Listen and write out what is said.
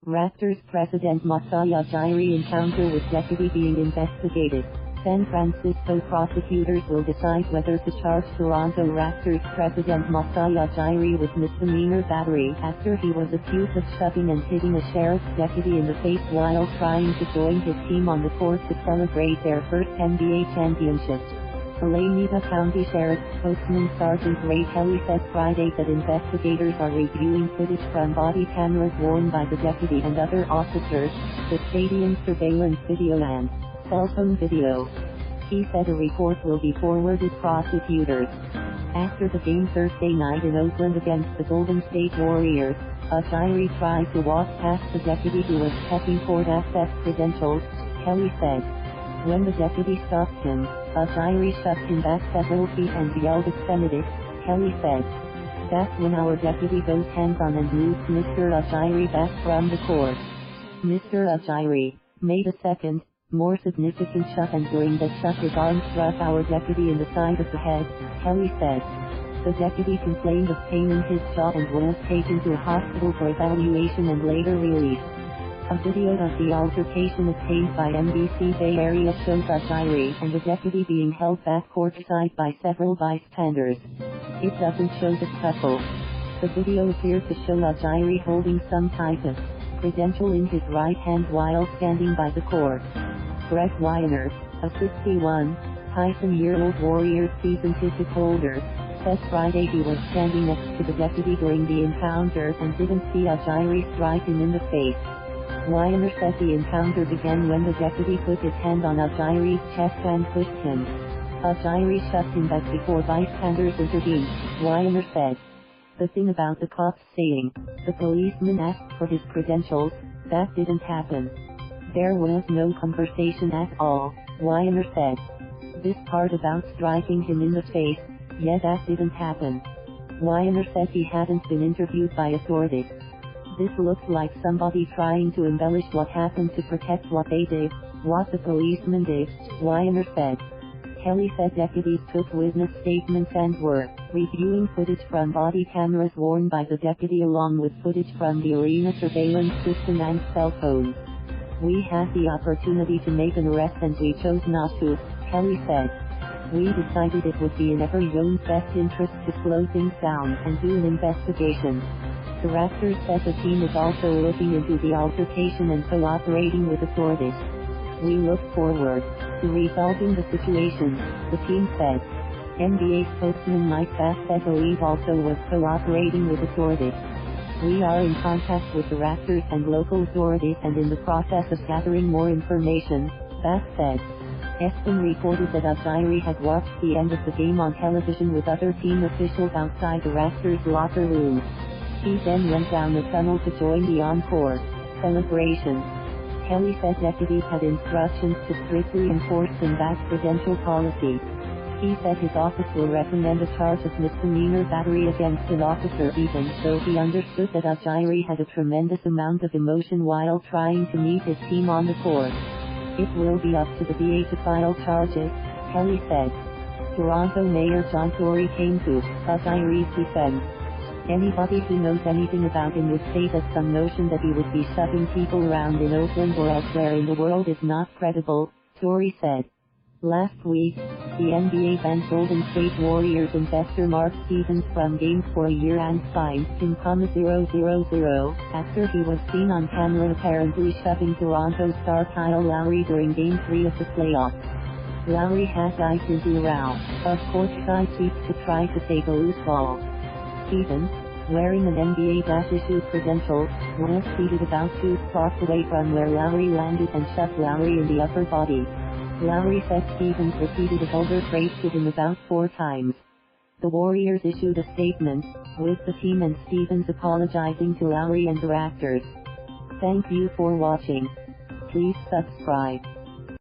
Raptors president Masai Ujiri encounter with deputy being investigated. San Francisco prosecutors will decide whether to charge Toronto Raptors president Masai Ujiri with misdemeanor battery after he was accused of shoving and hitting a sheriff's deputy in the face while trying to join his team on the court to celebrate their first NBA championship. Alameda County Sheriff's spokesman Sergeant Ray Kelly said Friday that investigators are reviewing footage from body cameras worn by the deputy and other officers, the stadium surveillance video and cell phone video. He said a report will be forwarded prosecutors. After the game Thursday night in Oakland against the Golden State Warriors, Ujiri tried to walk past the deputy who was checking court access credentials, Kelly said. When the deputy stopped him, Ujiri shoved him back several feet and yelled obscenities, Kelly said. That's when our deputy goes hands-on and moves Mr. Ujiri back from the court. Mr. Ujiri made a second, more significant shove, and during that shove his arm struck our deputy in the side of the head, Kelly said. The deputy complained of pain in his jaw and was taken to a hospital for evaluation and later released. A video of the altercation obtained by NBC Bay Area shows Ujiri and the deputy being held back courtside by several bystanders. It doesn't show the scuffle. The video appears to show Ujiri holding some type of credential in his right hand while standing by the court. Wiener, a 61-year-old Warriors season ticket holder, said Friday he was standing next to the deputy during the encounter and didn't see Ujiri strike him in the face. Wiener said the encounter began when the deputy put his hand on Ujiri's chest and pushed him. Ujiri shoved him back before bystanders intervened, Wiener said. The thing about the cops saying, the policeman asked for his credentials, that didn't happen. There was no conversation at all, Wiener said. This part about striking him in the face, yeah, that didn't happen. Wiener said he hadn't been interviewed by authorities. This looked like somebody trying to embellish what happened to protect what they did, what the policeman did, Wiener said. Kelly said deputies took witness statements and were reviewing footage from body cameras worn by the deputy along with footage from the arena surveillance system and cell phones. We had the opportunity to make an arrest and we chose not to, Kelly said. We decided it would be in everyone's best interest to slow things down and do an investigation. The Raptors said the team is also looking into the altercation and cooperating with authorities. We look forward to resolving the situation, the team said. NBA spokesman Mike Bass said the league also was cooperating with authorities. We are in contact with the Raptors and local authorities and in the process of gathering more information, Bass said. ESPN reported that Ujiri had watched the end of the game on television with other team officials outside the Raptors locker room. He then went down the tunnel to join the encore celebration. Kelly said deputies had instructions to strictly enforce the back credential policy. He said his office will recommend a charge of misdemeanor battery against an officer even though he understood that Ujiri had a tremendous amount of emotion while trying to meet his team on the court. It will be up to the DA to file charges, Kelly said. Toronto Mayor John Tory came to Ujiri's defense. Anybody who knows anything about him would say that some notion that he would be shoving people around in Oakland or elsewhere in the world is not credible, Tory said. Last week, the NBA banned Golden State Warriors investor Mark Stevens from games for a year and fined him $0,000 after he was seen on camera apparently shoving Toronto star Kyle Lowry during Game 3 of the playoffs. Lowry had dived into a row of courtside seats to try to save a loose ball. Stevens, wearing an NBA-issued credential, was seated about 2 spots away from where Lowry landed and shoved Lowry in the upper body. Lowry said Stevens repeated a vulgar phrase to him about 4 times. The Warriors issued a statement, with the team and Stevens apologizing to Lowry and the Raptors. Thank you for watching. Please subscribe.